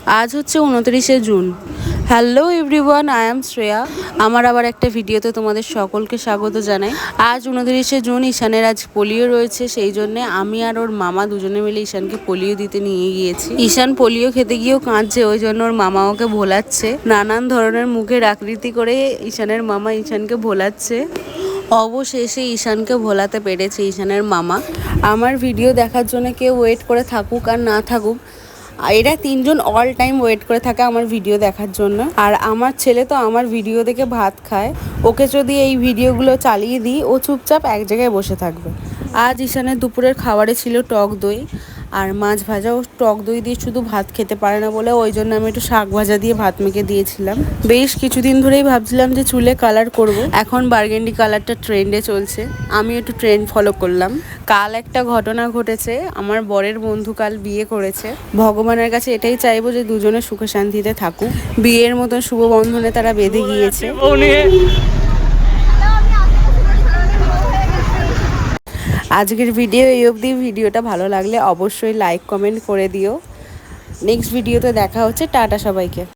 আজ হচ্ছে 29শে June. Hello everyone, I am Shreya. আমার আবার একটা ভিডিওতে তোমাদের সকলকে স্বাগত জানাই। আজ 29শে জুন, ঈশানের আজ পোলিও রয়েছে, সেই জন্য আমি আর ওর মামা দুজনে মিলে ঈশানকে পোলিও দিতে নিয়ে গিয়েছি। ঈশান পোলিও খেতে গিয়েও কাঁদছে, ওই জন্য ওর মামা ওকে ভোলাচ্ছে। নানান ধরনের মুখের আকৃতি করে ঈশানের মামা ঈশানকে ভোলাচ্ছে। অবশেষে ঈশানকে ভোলাতে পেরেছে ঈশানের মামা। আমার ভিডিও দেখার জন্য কেউ ওয়েট করে থাকুক আর না থাকুক, এরা তিনজন অল টাইম ওয়েট করে থাকে আমার ভিডিও দেখার জন্য। আর আমার ছেলে তো আমার ভিডিও দেখে ভাত খায়। ওকে যদি এই ভিডিওগুলো চালিয়ে দিই, ও চুপচাপ এক জায়গায় বসে থাকবে। আজ ঈশানের দুপুরের খাবারে ছিল টক দই আর মাছ ভাজা। ও টক দই দিয়ে শুধু ভাত খেতে পারে না বলে ওই জন্য আমি একটু শাক ভাজা দিয়ে ভাত মেখে দিয়েছিলাম। বেশ কিছুদিন ধরেই ভাবছিলাম যে চুলে কালার করব। এখন বার্গেন্ডি কালারটা ট্রেন্ডে চলছে, আমি একটু ট্রেন্ড ফলো করলাম। কাল একটা ঘটনা ঘটেছে, আমার বরের বন্ধু কাল বিয়ে করেছে। ভগবানের কাছে এটাই চাইবো যে দুজনে সুখে শান্তিতে থাকুক। বিয়ের মতন শুভ বন্ধনে তারা বেঁধে গিয়েছে। আজকের ভিডিও এই অবধি। ভিডিওটা ভালো লাগলে অবশ্যই লাইক কমেন্ট করে দিও। নেক্সট ভিডিওতে দেখা হচ্ছে। টাটা সবাইকে।